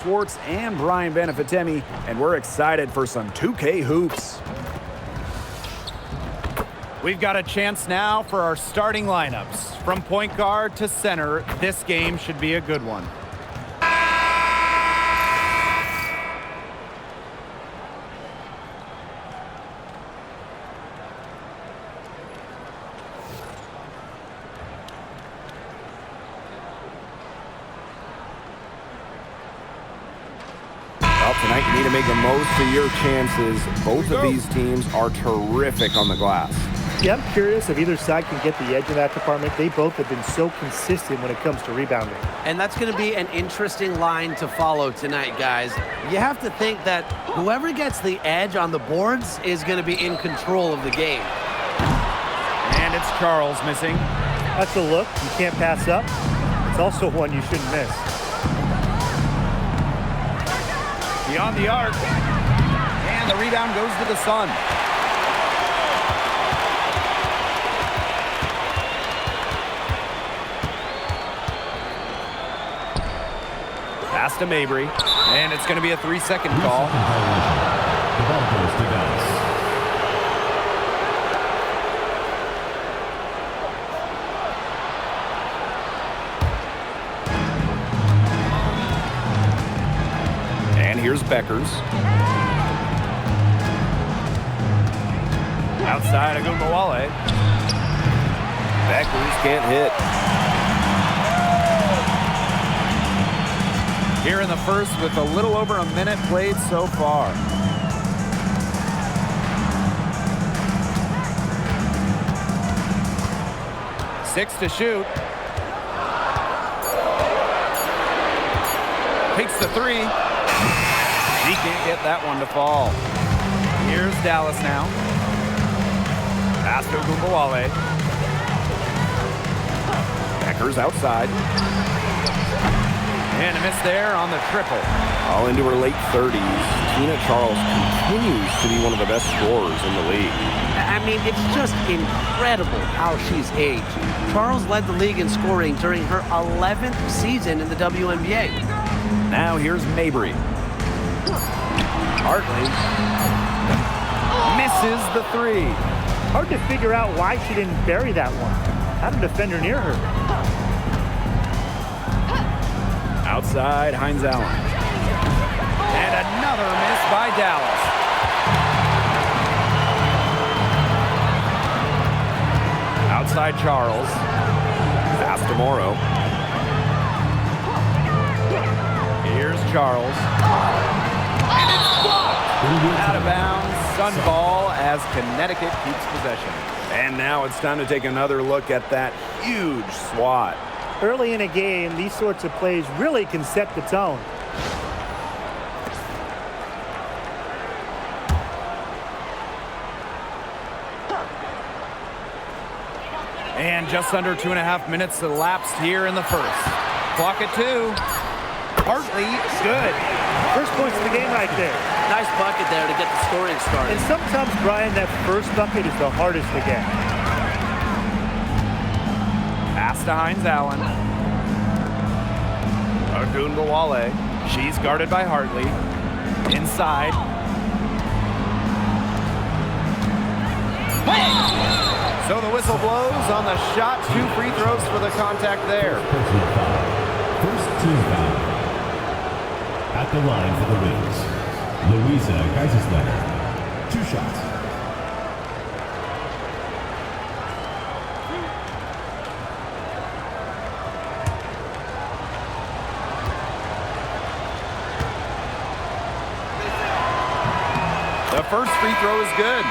Schwartz and Brian Benefitemi, and we're excited for some 2K hoops. We've got a chance now for our starting lineups. From point guard to center, this game should be a good one. Tonight, you need to make the most of your chances. Both of these teams are terrific on the glass. Yeah, I'm curious if either side can get the edge in that department. They both have been so consistent when it comes to rebounding. And that's going to be an interesting line to follow tonight, guys. You have to think that whoever gets the edge on the boards is going to be in control of the game. And it's Charles missing. That's a look you can't pass up. It's also one you shouldn't miss. Beyond the arc, and the rebound goes to the Sun. Pass to Mabry, and it's going to be a 3-second call. The ball goes to Dallas. Here's Beckers. Outside Agumbawale. Beckers can't hit. Here in the first with a little over a minute played so far. Six to shoot. Takes the three. He can't get that one to fall. Here's Dallas now. Pass to Agumbawale. Beckers outside. And a miss there on the triple. All into her late 30s, Tina Charles continues to be one of the best scorers in the league. I mean, it's just incredible how she's aged. Charles led the league in scoring during her 11th season in the WNBA. Now here's Mabry. Hartley misses the three. Hard to figure out why she didn't bury that one. Had a defender near her. Outside, Hines Allen. And another miss by Dallas. Outside Charles. Pass to Morrow. Here's Charles. And it's blocked. Out of bounds. Sun ball as Connecticut keeps possession. And now it's time to take another look at that huge swat. Early in a game, these sorts of plays really can set the tone. And just under 2.5 minutes elapsed here in the first. Clock at 2. Hartley, good. First points of the game right there. Nice bucket there to get the scoring started. And sometimes, Brian, that first bucket is the hardest to get. Pass to Hines Allen. Agumbawale. She's guarded by Hartley. Inside. So the whistle blows on the shot. 2 free throws for the contact there. First team foul. At the line for the Wings, Louisa Geiselsleiter. 2 shots. The first free throw is good.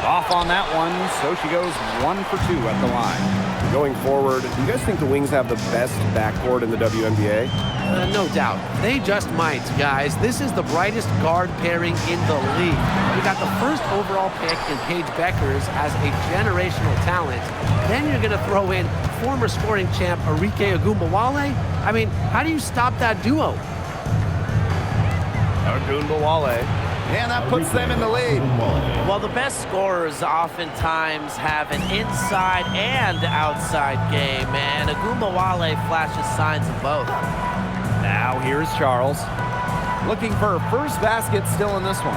Off on that one, so she goes 1 for 2 at the line. Going forward, do you guys think the Wings have the best backcourt in the WNBA? No doubt. They just might, guys. This is the brightest guard pairing in the league. We got the first overall pick in Paige Beckers as a generational talent. Then you're going to throw in former scoring champ Arike Agumbawale. I mean, how do you stop that duo? Ogunbowale. And that puts them in the lead. Well, the best scorers oftentimes have an inside and outside game, and Ogunbowale flashes signs of both. Now here's Charles. Looking for her first basket still in this one.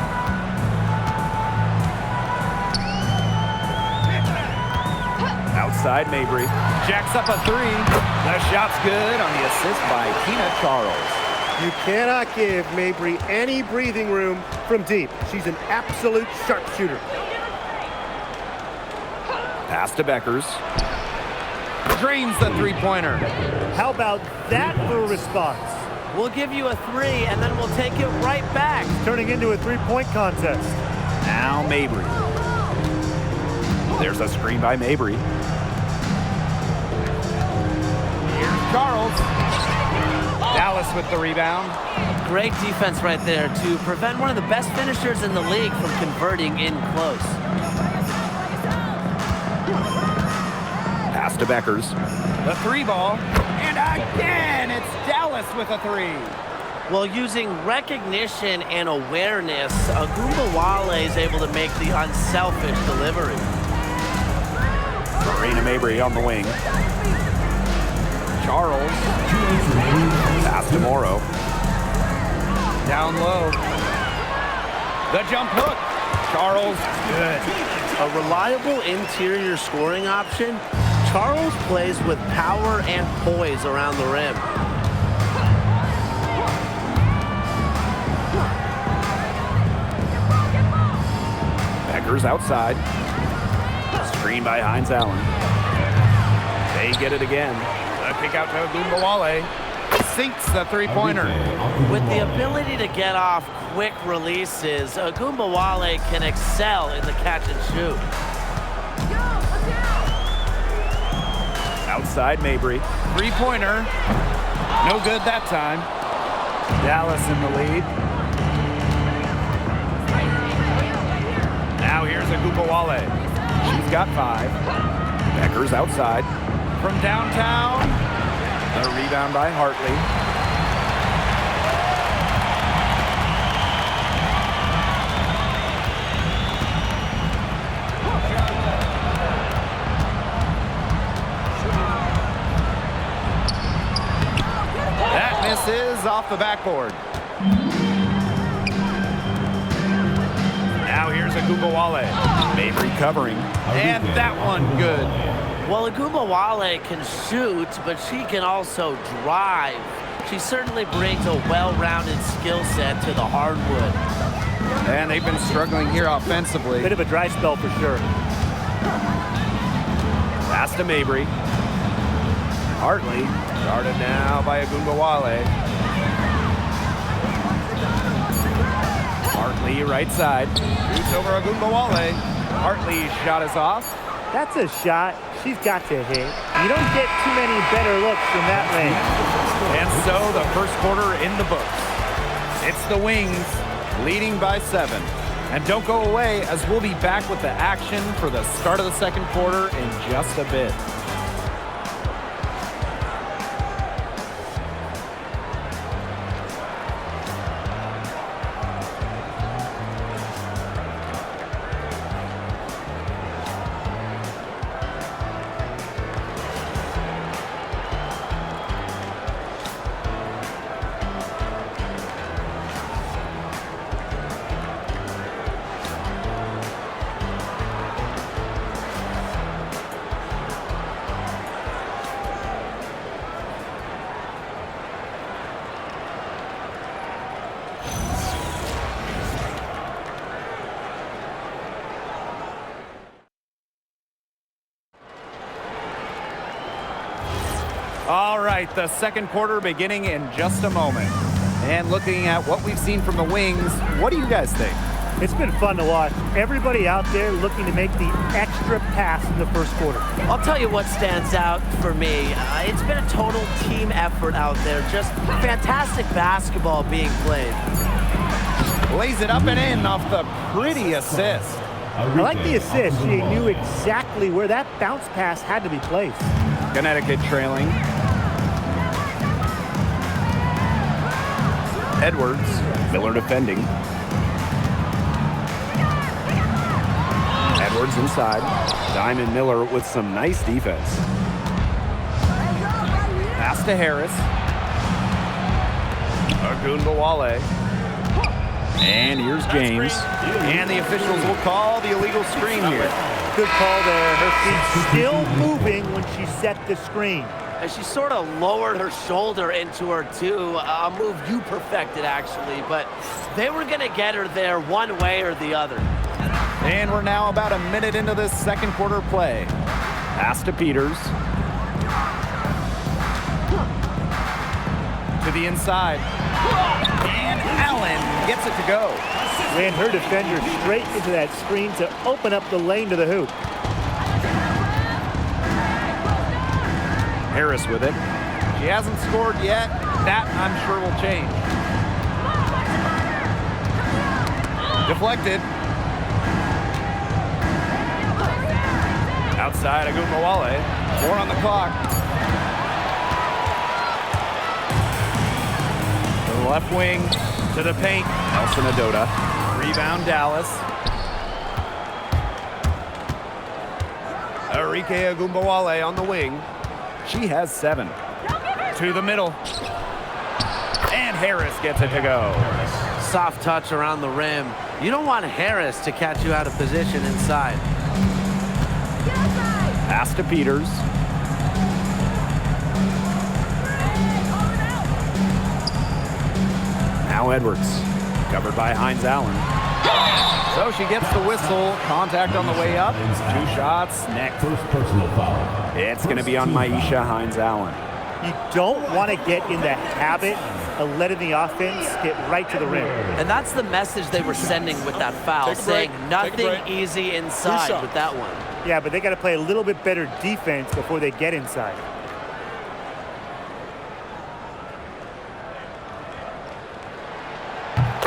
Outside Mabry. Jacks up a three. The shot's good on the assist by Tina Charles. You cannot give Mabry any breathing room from deep. She's an absolute sharpshooter. Pass to Beckers. Drains the three-pointer. How about that for a response? We'll give you a three, and then we'll take it right back. Turning into a three-point contest. Now Mabry. There's a screen by Mabry. Here's Charles. Dallas with the rebound. Great defense right there to prevent one of the best finishers in the league from converting in close. Pass to Beckers. The three ball. And again, it's Dallas with a three. Well, using recognition and awareness, Ogunbowale is able to make the unselfish delivery. Marina Mabry on the wing. Charles. Pass to Morrow. Down low. The jump hook. Charles, good. A reliable interior scoring option, Charles plays with power and poise around the rim. Beckers outside. Screen by Hines Allen. They get it again. The kick out to Ogunbowale. Sinks the three-pointer. With the ability to get off quick releases, Ogunbowale can excel in the catch and shoot. Outside Mabry. Three-pointer. No good that time. Dallas in the lead. Now here's Ogunbowale. She's got 5. Beckers outside. From downtown. The rebound by Hartley. That misses off the backboard. Now here's Ogunbowale. Mabry covering. And that one good. Well, Ogunbowale can shoot, but she can also drive. She certainly brings a well-rounded skill set to the hardwood. And they've been struggling here offensively. Bit of a dry spell for sure. Pass to Mabry. Hartley guarded now by Ogunbowale. Hartley right side. Shoots over Ogunbowale. Hartley's shot is off. That's a shot she's got to hit. You don't get too many better looks from that range. And so the first quarter in the books. It's the Wings leading by 7. And don't go away, as we'll be back with the action for the start of the second quarter in just a bit. All right, the second quarter beginning in just a moment. And looking at what we've seen from the Wings, what do you guys think? It's been fun to watch. Everybody out there looking to make the extra pass in the first quarter. I'll tell you what stands out for me. It's been a total team effort out there. Just fantastic basketball being played. Lays it up and in off the pretty assist. I like the assist. She knew exactly where that bounce pass had to be placed. Connecticut trailing. Edwards, Miller defending. Edwards inside. Diamond Miller with some nice defense. Pass to Harris. Ogunbowale. And here's James. And the officials will call the illegal screen here. Good call there. Her feet still moving when she set the screen. And she sort of lowered her shoulder into her, too. A move you perfected, actually. But they were going to get her there one way or the other. And we're now about a minute into this second quarter play. Pass to Peters. To the inside. And Allen gets it to go. Ran her defender straight into that screen to open up the lane to the hoop. Harris with it. She hasn't scored yet. That, I'm sure, will change. Deflected. Outside, Ogunbowale. 4 on the clock. To the left wing, to the paint. Nelson Adota. Rebound, Dallas. Arike Ogunbowale on the wing. She has 7. To the middle. And Harris gets it to go. Soft touch around the rim. You don't want Harris to catch you out of position inside. Pass to Peters. Now Edwards. Covered by Hines Allen. So she gets the whistle. Contact on the way up. 2 shots next. First personal foul. It's going to be on Maisha Hines Allen. You don't want to get in the habit of letting the offense get right to the rim. And that's the message they were sending with that foul, saying nothing easy inside with that one. Yeah, but they got to play a little bit better defense before they get inside.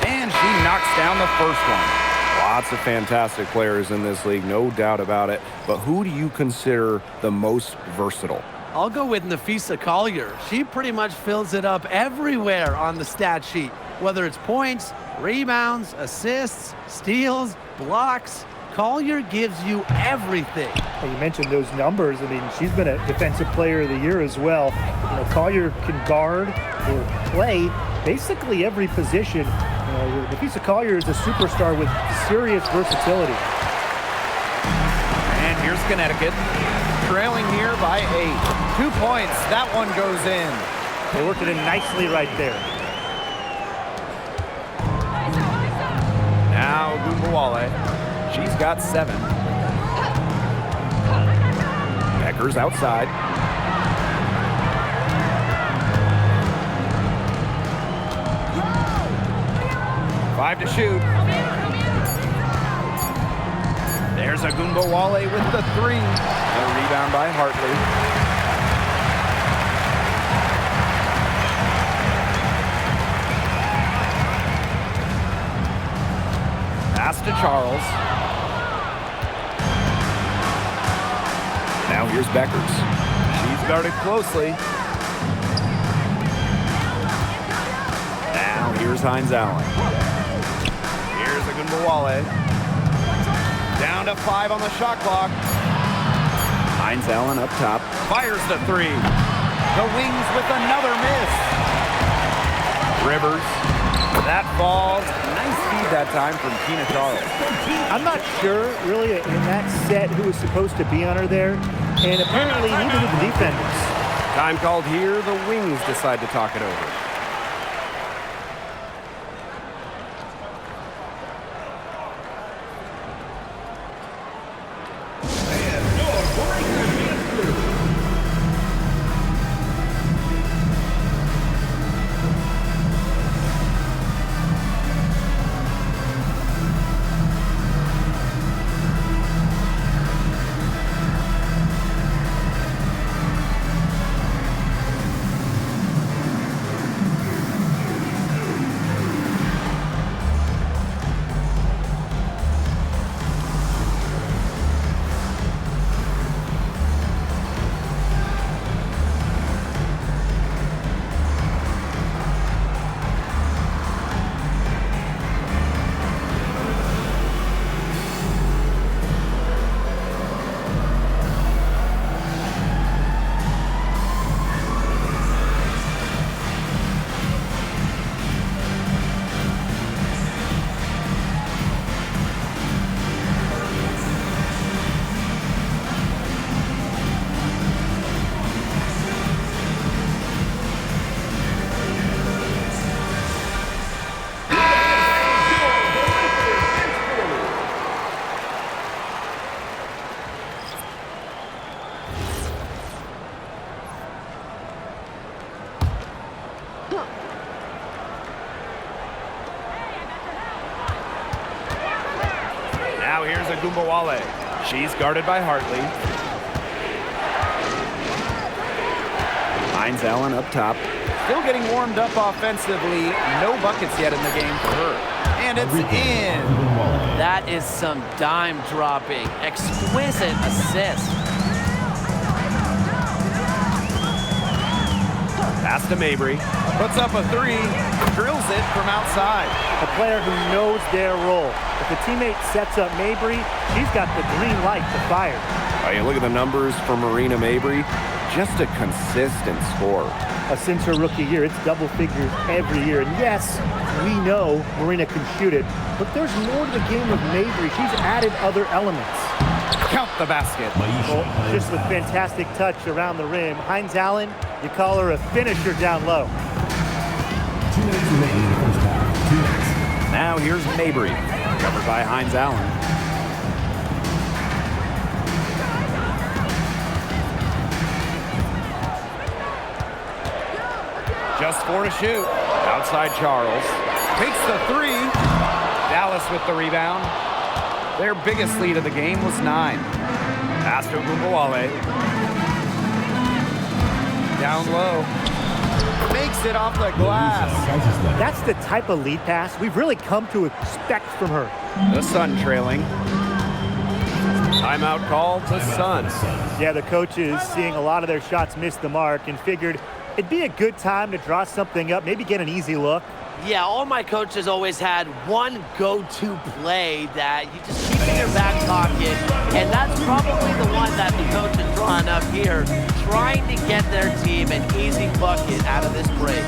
And she knocks down the first one. Lots of fantastic players in this league, no doubt about it. But who do you consider the most versatile? I'll go with Nafisa Collier. She pretty much fills it up everywhere on the stat sheet, whether it's points, rebounds, assists, steals, blocks. Collier gives you everything. Well, you mentioned those numbers. I mean, she's been a defensive player of the year as well. You know, Collier can guard or play basically every position. Nafisa Collier is a superstar with serious versatility. And here's Connecticut, trailing here by 8. 2 points. That one goes in. They worked it in nicely right there. Now Ogunbowale. She's got 7. Becker's outside. Five to shoot. There's Ogunbowale with the 3. A rebound by Hartley. Pass to Charles. Now here's Beckers. She's guarded closely. Now here's Hines Allen. Here's Ogunbowale. Down to 5 on the shot clock. Hines Allen up top. Fires the 3. The Wings with another miss. Rivers. That falls. Nice feed that time from Tina Charles. I'm not sure, really, in that set who was supposed to be on her there. And apparently neither did the defenders. Time called here. The Wings decide to talk it over. Now here's Agumbawale. She's guarded by Hartley. Hines Allen up top. Still getting warmed up offensively. No buckets yet in the game for her. And it's in. That is some dime dropping. Exquisite assist. Pass to Mabry. Puts up a three. Drills it from outside. A player who knows their role. If the teammate sets up Mabry, she's got the green light to fire. Oh, you look at the numbers for Marina Mabry. Just a consistent scorer. Since her rookie year, it's double figures every year. And yes, we know Marina can shoot it, but there's more to the game with Mabry. She's added other elements. Count the basket. Well, just with fantastic touch around the rim. Hines Allen, you call her a finisher down low. 2 minutes remaining in the first half. 2 minutes. Now here's Mabry, covered by Hines Allen. Just 4 to shoot. Outside Charles. Takes the three. Dallas with the rebound. Their biggest lead of the game was 9. Pass to Agumbawale. Down low. Makes it off the glass. That's the type of lead pass we've really come to expect from her. The Sun trailing. Timeout called to Sun. Yeah, the coaches seeing a lot of their shots miss the mark and figured it'd be a good time to draw something up, maybe get an easy look. Yeah, all my coaches always had one go-to play that you just keep in your back pocket, and that's probably the one that the coach is drawing up here, trying to get their team an easy bucket out of this break.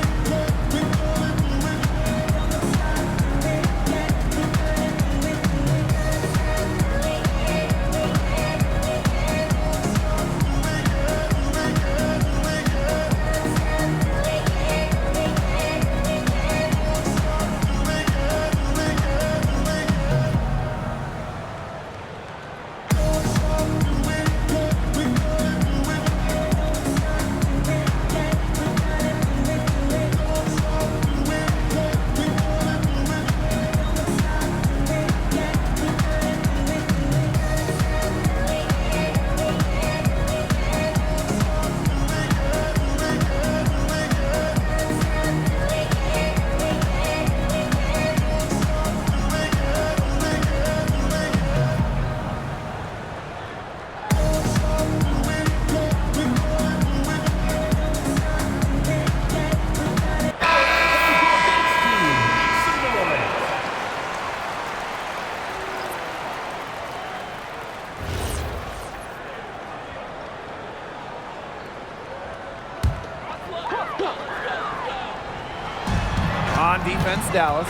On defense, Dallas.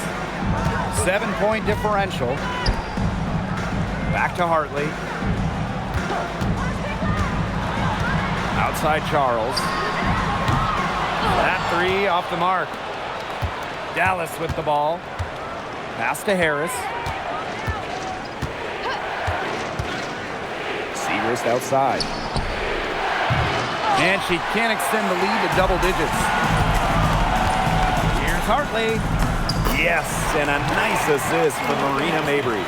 7-point differential. Back to Hartley. Outside Charles. That three off the mark. Dallas with the ball. Pass to Harris. Segrist outside. And she can't extend the lead to double digits. Here's Hartley. Yes, and a nice assist from Marina Mabry.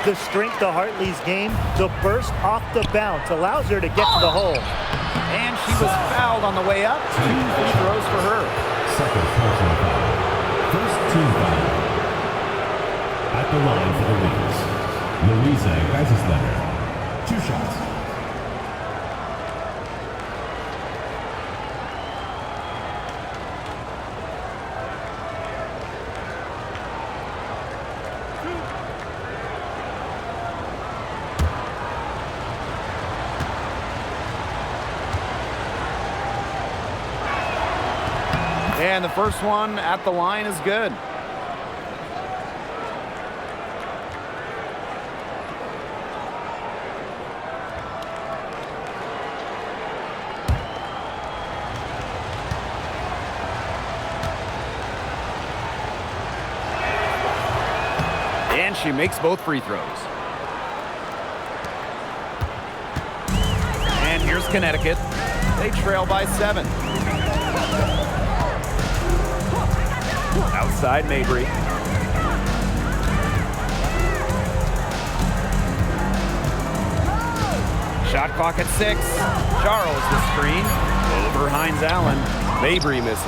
The strength of Hartley's game, the burst off the bounce allows her to get to the hole. And she was fouled on the way up. 2 free throws for her. Second personal foul. First team foul. At the line for the Wings, Louisa Geisesletter. 2 shots. And the first one at the line is good. And she makes both free throws. And here's Connecticut. They trail by 7. Outside Mabry. Shot clock at 6. Charles the screen. Over Hines Allen. Mabry misses.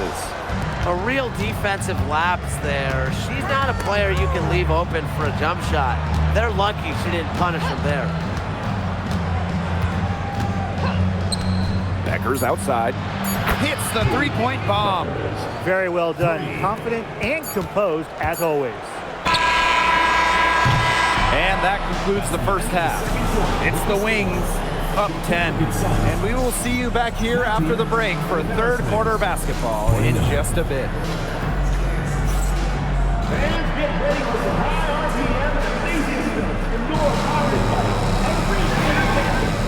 A real defensive lapse there. She's not a player you can leave open for a jump shot. They're lucky she didn't punish him there. Becker's outside. Hits the three-point bomb. Very well done. Confident and composed as always. And that concludes the first half. It's the Wings up 10. And we will see you back here after the break for third quarter basketball in just a bit. Fans, get ready for some high RPM and amazing skills from your powered by every entertainment.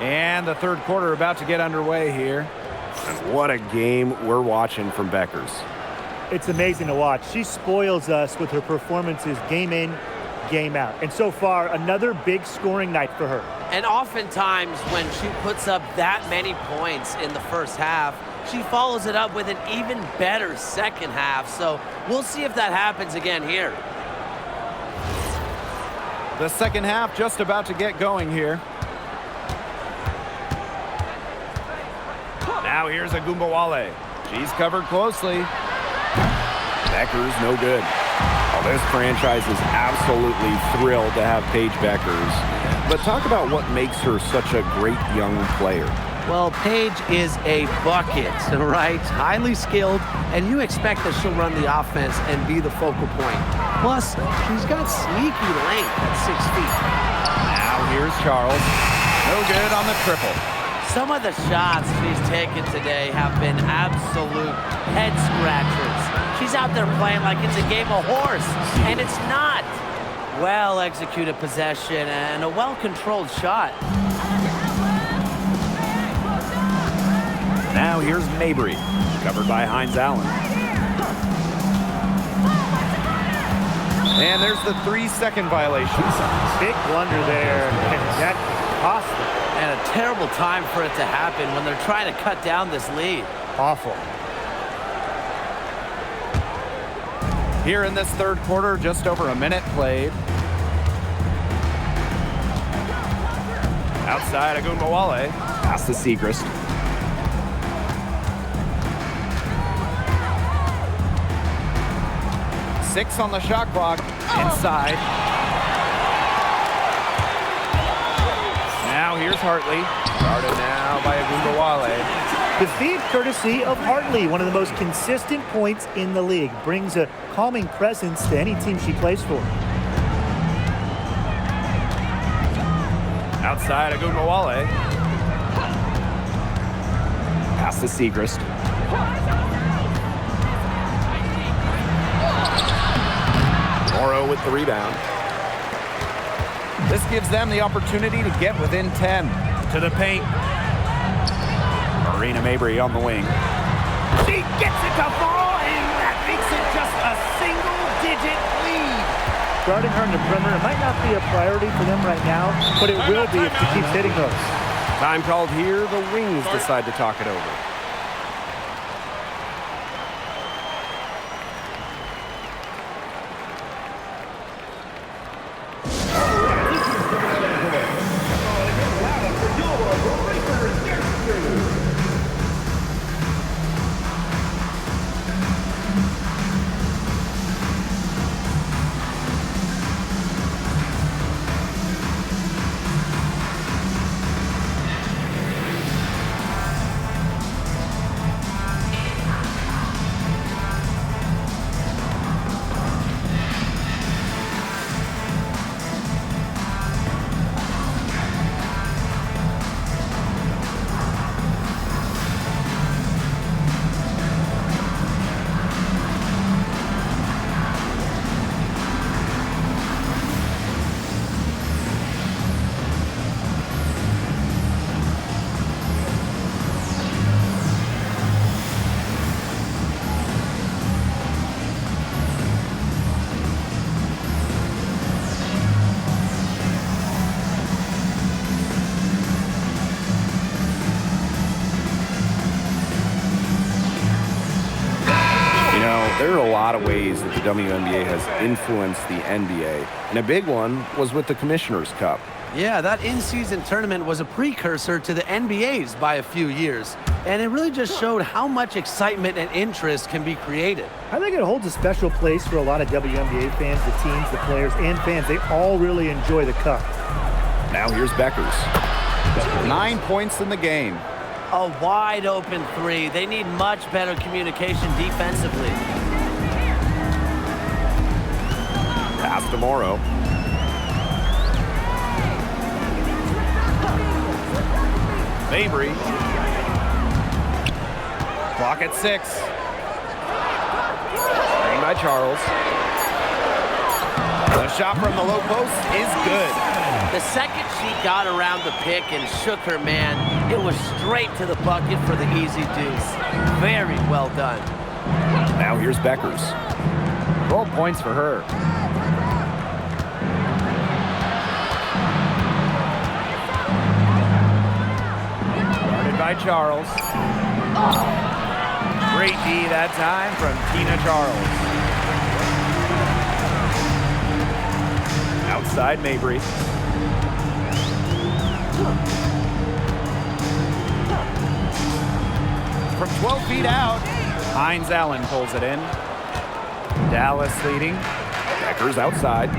And the third quarter about to get underway here. And what a game we're watching from Becker's. It's amazing to watch. She spoils us with her performances game in, game out. And so far, another big scoring night for her. And oftentimes when she puts up that many points in the first half, she follows it up with an even better second half. So we'll see if that happens again here. The second half just about to get going here. Now here's Agumbawale. She's covered closely. Becker's no good. Well, this franchise is absolutely thrilled to have Paige Becker's. But talk about what makes her such a great young player. Well, Paige is a bucket, right? Highly skilled, and you expect that she'll run the offense and be the focal point. Plus, she's got sneaky length at 6 feet. Now here's Charles. No good on the triple. Some of the shots she's taken today have been absolute head scratchers. She's out there playing like it's a game of horse, and it's not. Well-executed possession and a well-controlled shot. Now here's Mabry, covered by Hines Allen. And there's the 3-second violation. Big blunder there, and that cost them. And a terrible time for it to happen when they're trying to cut down this lead. Awful. Here in this third quarter, just over a minute played. Outside Agumbawale. Past the Segrist. Six on the shot clock. Inside. Now here's Hartley. Guarded now by Agumbawale. The feed courtesy of Hartley, one of the most consistent points in the league. Brings a calming presence to any team she plays for. Outside Agumbawale. Past the Segrist. Morrow with the rebound. This gives them the opportunity to get within 10. To the paint. Marina Mabry on the wing. She gets it to fall, and that makes it just a single-digit lead. Guarding her in the perimeter might not be a priority for them right now, but it will be if she keeps hitting those. Time called here. The Wings decide to talk it over. There are a lot of ways that the WNBA has influenced the NBA, and a big one was with the Commissioner's Cup. Yeah, that in-season tournament was a precursor to the NBA's by a few years, and it really just showed how much excitement and interest can be created. I think it holds a special place for a lot of WNBA fans, the teams, the players, and fans. They all really enjoy the cup. Now here's Beckers. 9 points in the game. A wide open three. They need much better communication defensively. Pass to Morrow. Mabry. Clock at 6. Screen by Charles. The shot from the low post is good. The second she got around the pick and shook her man, it was straight to the bucket for the easy deuce. Very well done. Now here's Beckers. 12 points for her. Guarded by Charles. Great D that time from Tina Charles. Outside Mabry. From 12 feet out, Hines Allen pulls it in. Dallas leading. Beckers outside.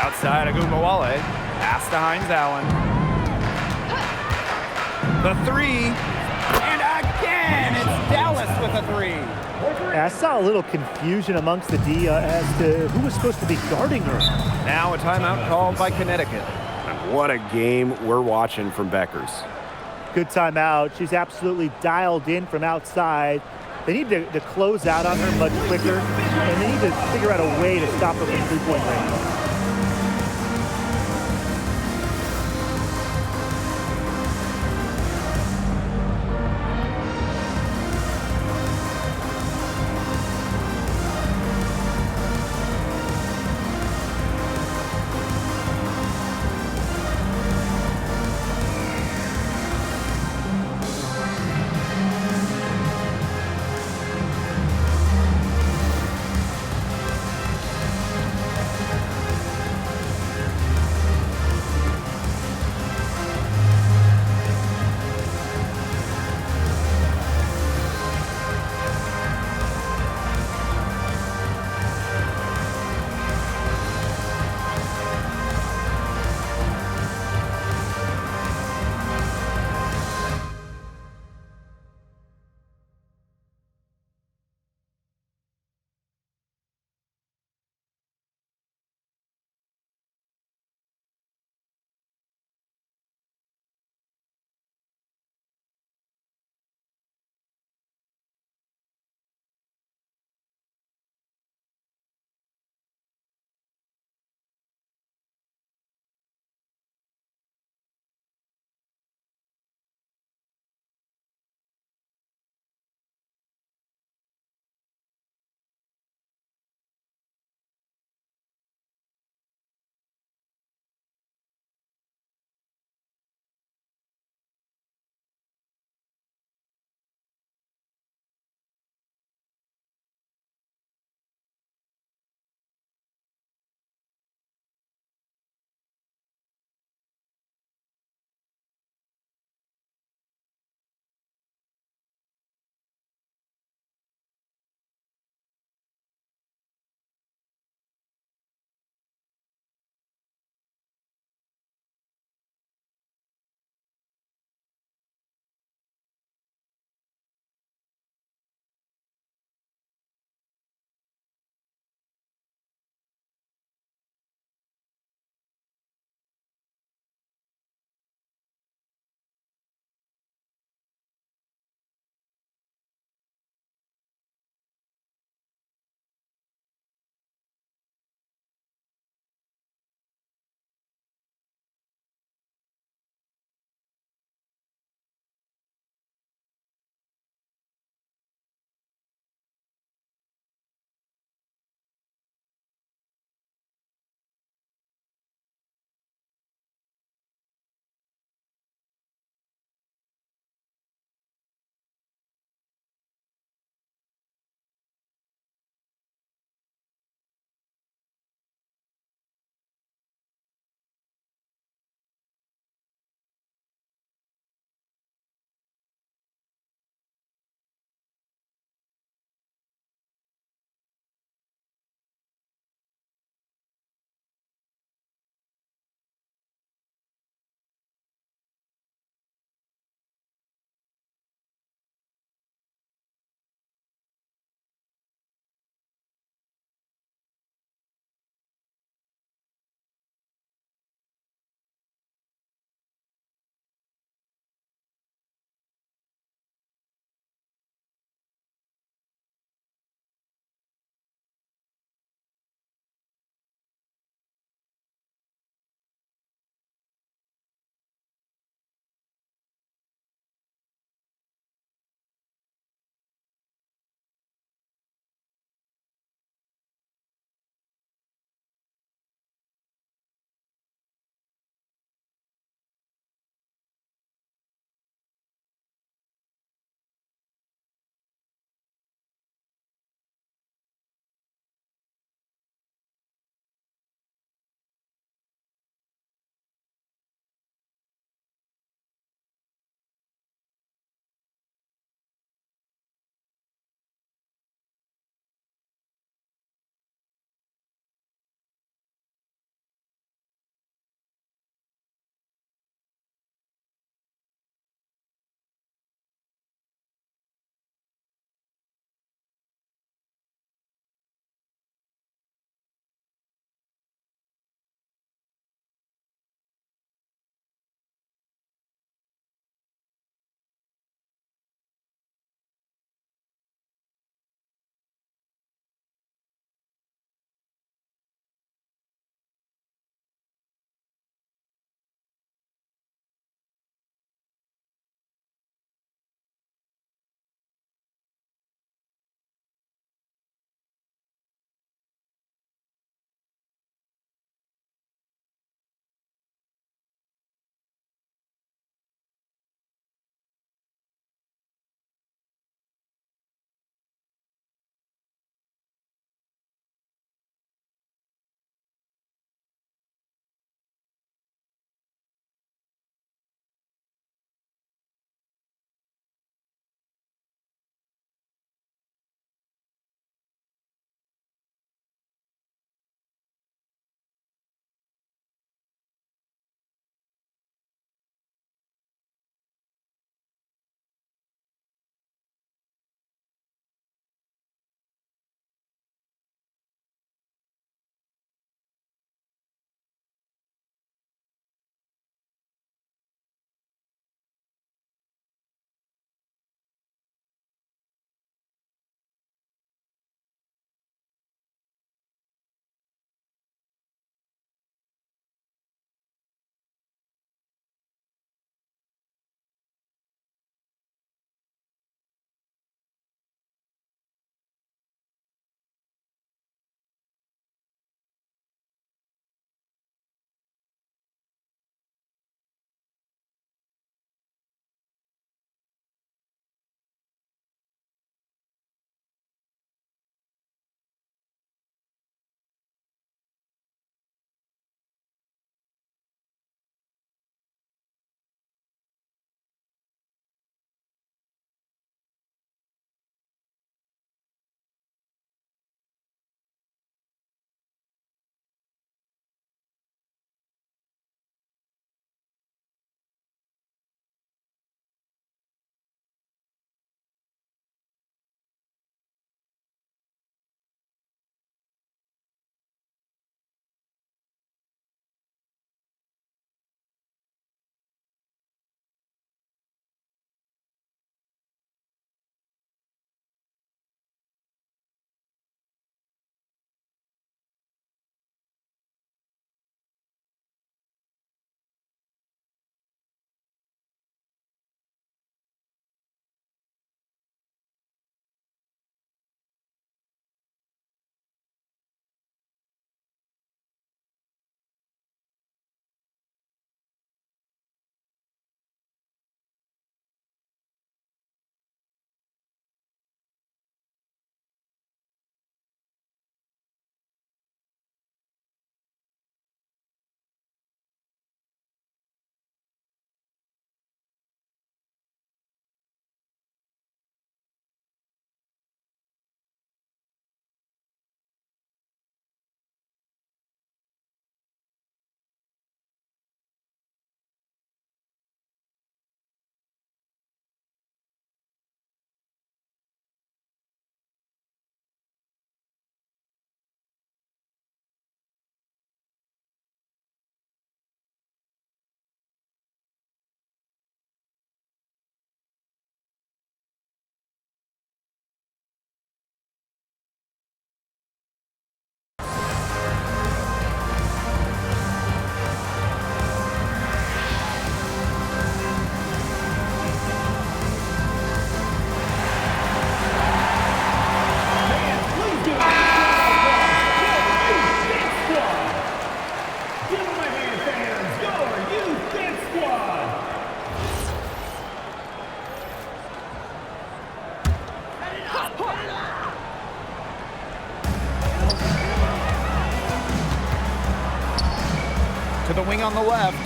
Outside Agumbawale. Pass to Hines Allen. The three. And again, it's Dallas with a three. I saw a little confusion amongst the D as to who was supposed to be guarding her. Now a timeout called by Connecticut. What a game we're watching from Beckers. Good timeout. She's absolutely dialed in from outside. They need to close out on her much quicker, and they need to figure out a way to stop her from three-point range. wing on the left.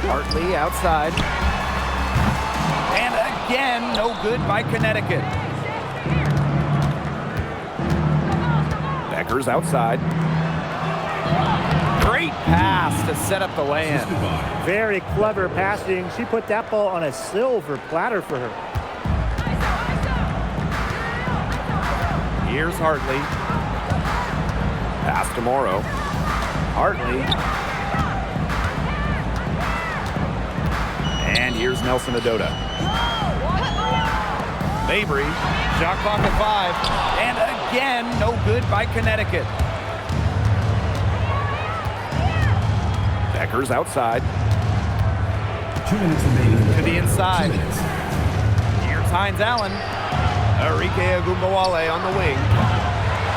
Hartley outside. And again, no good by Connecticut. Beckers outside. Great pass to set up the lay-in. Very clever passing. She put that ball on a silver platter for her. Here's Hartley. Pass to Morrow. Hartley. And here's Nelson Adota. Mabry. Shot clock at 5. And again, no good by Connecticut. Beckers outside. 2 minutes remaining. To the inside. 2 minutes. Here's Hines Allen. Arike Agumbawale on the wing.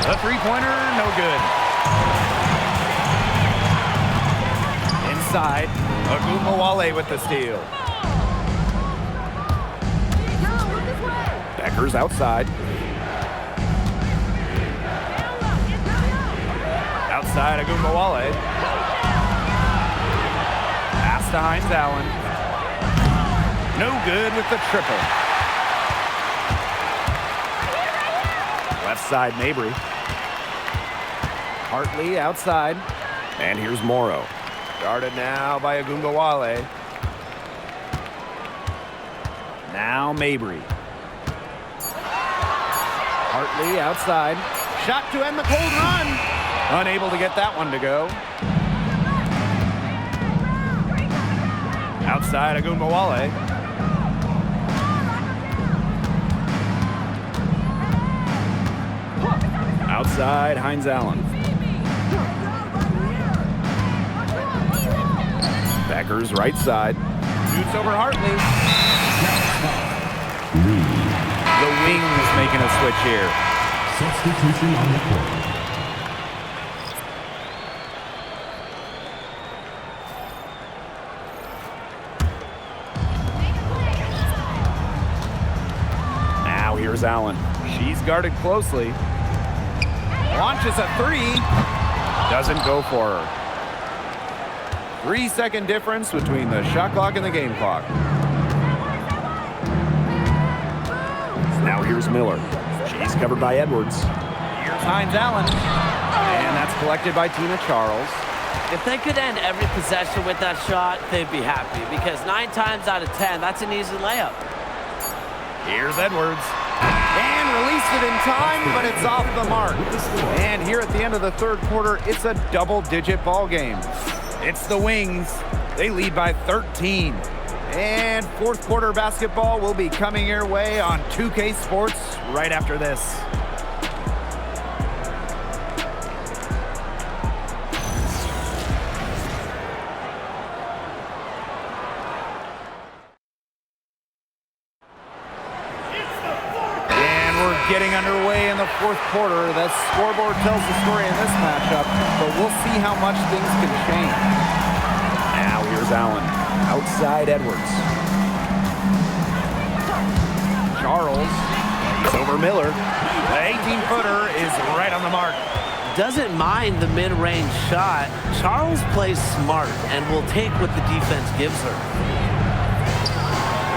The three-pointer, no good. Inside, Agumbawale with the steal. Beckers outside. Outside, Agumbawale. Pass to Hines Allen. No good with the triple. Left side, Mabry. Hartley outside. And here's Morrow. Guarded now by Agumbawale. Now Mabry. Hartley outside. Shot to end the cold run. Unable to get that one to go. Outside Agumbawale. Outside, Hines Allen. Beckers right side. Shoots over Hartley. Reed. The wings making a switch here. Substitution on the court. Now here's Allen. She's guarded closely. Launches a three. Doesn't go for her. 3-second difference between the shot clock and the game clock. Now here's Miller. She's covered by Edwards. Here's Hines Allen. And that's collected by Tina Charles. If they could end every possession with that shot, they'd be happy because 9 times out of 10, that's an easy layup. Here's Edwards. And released it in time, but it's off the mark. And here at the end of the third quarter, it's a double-digit ball game. It's the Wings. They lead by 13. And fourth quarter basketball will be coming your way on 2K Sports right after this. Getting underway in the fourth quarter. The scoreboard tells the story in this matchup, but we'll see how much things can change. Now here's Allen. Outside Edwards. Charles. It's over Miller. The 18-footer is right on the mark. Doesn't mind the mid-range shot. Charles plays smart and will take what the defense gives her.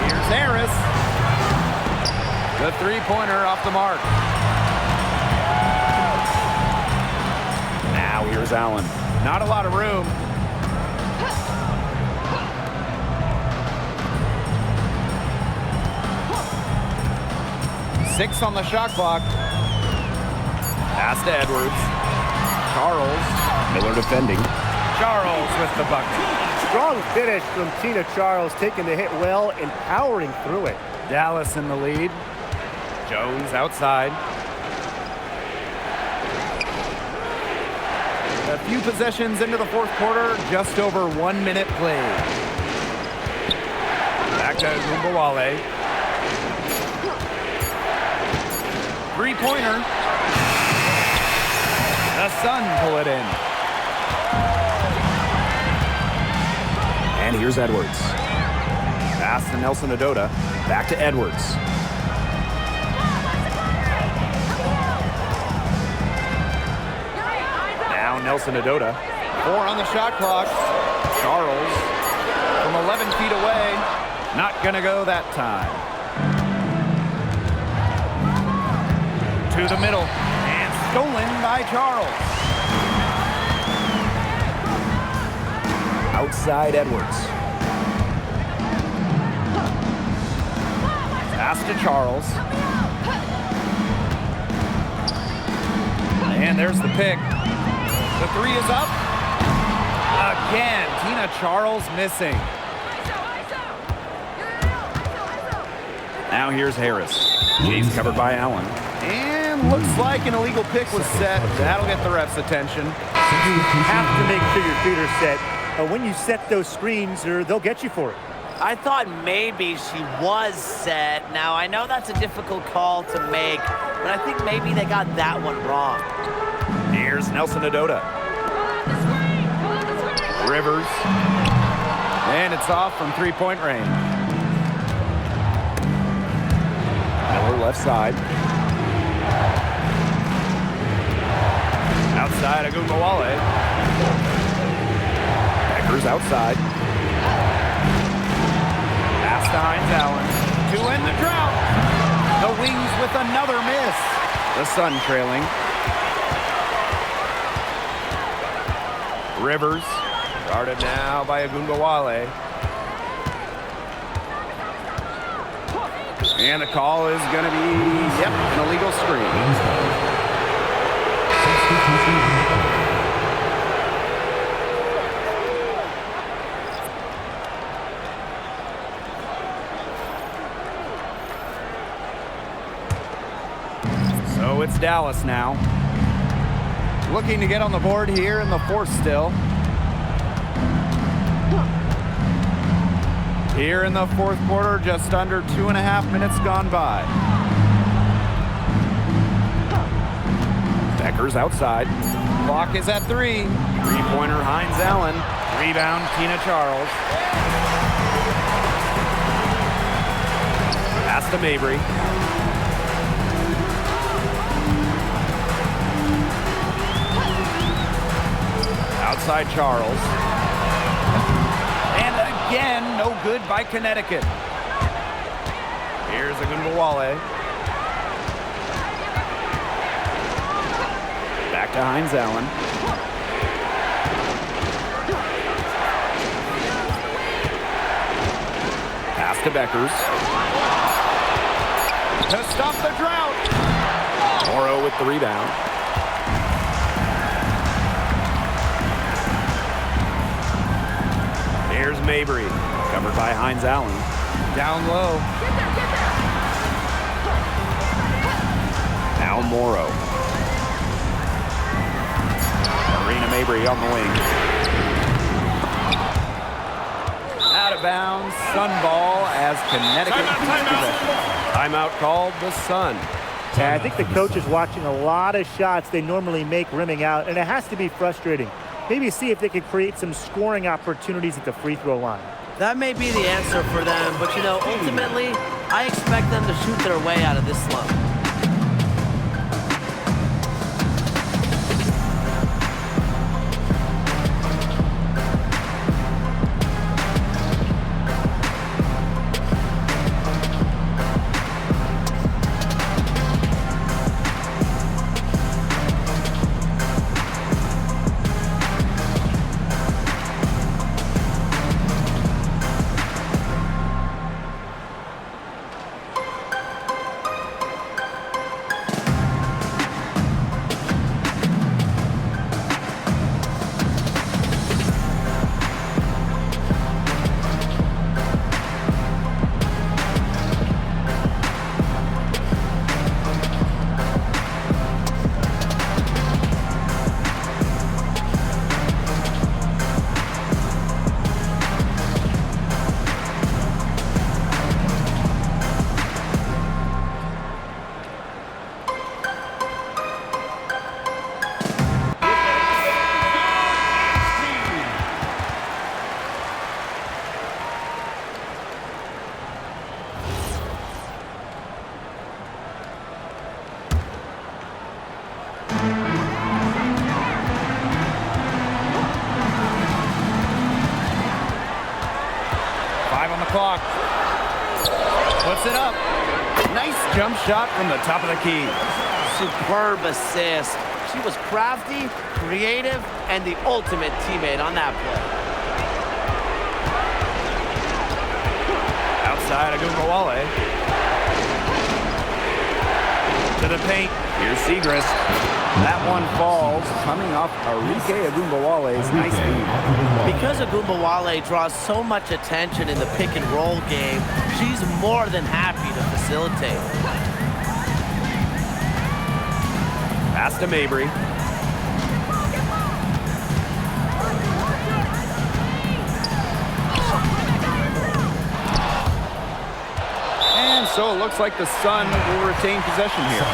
Here's Harris. The three-pointer off the mark. Now here's Allen. Not a lot of room. Six on the shot clock. Pass to Edwards. Charles. Miller defending. Charles with the bucket. Strong finish from Tina Charles, taking the hit well and powering through it. Dallas in the lead. Jones outside. A few possessions into the fourth quarter, just over 1 minute played. Back to Agumbawale. Three-pointer. The Sun pull it in. And here's Edwards. Pass to Nelson Adota. Back to Edwards. Nelson Adota. 4 on the shot clock. Charles from 11 feet away. Not going to go that time. To the middle. And stolen by Charles. Outside Edwards. Pass to Charles. And there's the pick. The 3 is up. Again, Tina Charles missing. Now here's Harris. She's covered by Allen. And looks like an illegal pick was set. That'll get the ref's attention. You have to make sure your feet are set. When you set those screens, they'll get you for it. I thought maybe she was set. Now, I know that's a difficult call to make, but I think maybe they got that one wrong. Here's Nelson Adota. Rivers. And it's off from three-point range. Miller left side. Outside Agunbowale. Becker's outside. Pass to Hines Allen to end the drought. The Wings with another miss. The Sun trailing. Rivers guarded now by Agunbowale. And the call is going to be, an illegal screen. So it's Dallas now. Looking to get on the board here in the fourth still. Here in the fourth quarter, just under 2.5 minutes gone by. Becker's outside. Clock is at 3. Three-pointer Hines Allen. Rebound, Tina Charles. Pass to Mabry. Outside Charles. And again, no good by Connecticut. Here's Agunbowale. Back to Hines Allen. Pass to Beckers. To stop the drought. Morrow with the rebound. Here's Mabry, covered by Hines Allen. Down low. Now Morrow. Marina Mabry on the wing. Out of bounds, Sun ball as Connecticut. Timeout called the Sun. Yeah, I think the coach is watching a lot of shots they normally make rimming out, and it has to be frustrating. Maybe see if they could create some scoring opportunities at the free throw line. That may be the answer for them, but ultimately, I expect them to shoot their way out of this slump. clock. Puts it up. Nice jump shot from the top of the key. Superb assist. She was crafty, creative, and the ultimate teammate on that play. Outside Agumbawale. To the paint. Here's Segrist. That one falls, coming off Arike Agumbawale's nice feed. Because Agumbawale draws so much attention in the pick and roll game, she's more than happy to facilitate. Pass to Mabry. And so it looks like the Sun will retain possession here.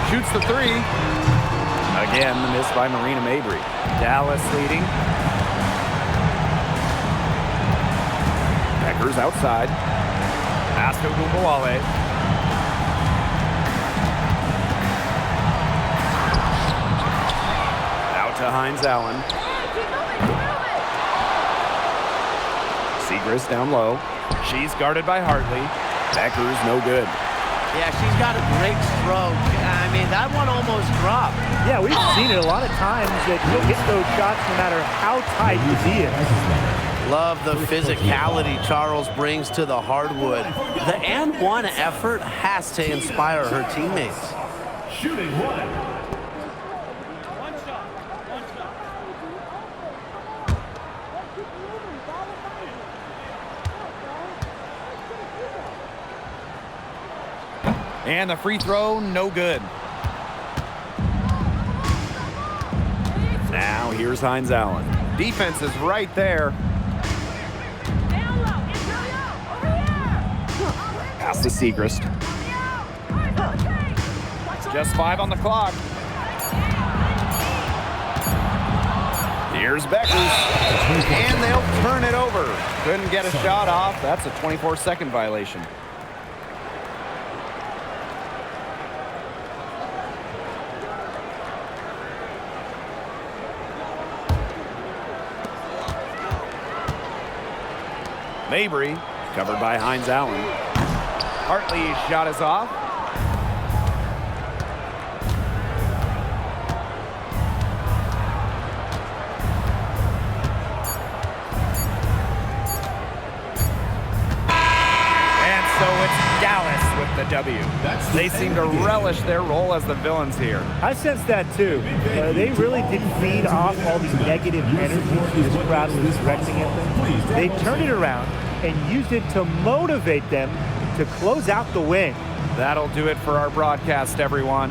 Shoots the three. Again, the miss by Marina Mabry. Dallas leading. Beckers outside. Pass to Agumbawale. To Hines Allen. Segrist down low. She's guarded by Hartley. Beckers no good. Yeah, she's got a great stroke. I mean, that one almost dropped. Yeah, we've seen it a lot of times that he'll get those shots no matter how tight the D is. Love the physicality Charles brings to the hardwood. The and one effort has to inspire her teammates. Shooting one. And the free throw, no good. Now here's Hines Allen. Defense is right there. Pass to Segrist. Just 5 on the clock. Here's Beckers. And they'll turn it over. Couldn't get a shot off. That's a 24-second violation. Mabry, Covered by Hines Allen. Hartley's shot is off. And so it's Dallas with the W. They seem to relish their role as the villains here. I sense that too. They really did feed off all the negative energy this crowd was directing at them. They turned it around and used it to motivate them to close out the win. That'll do it for our broadcast, everyone.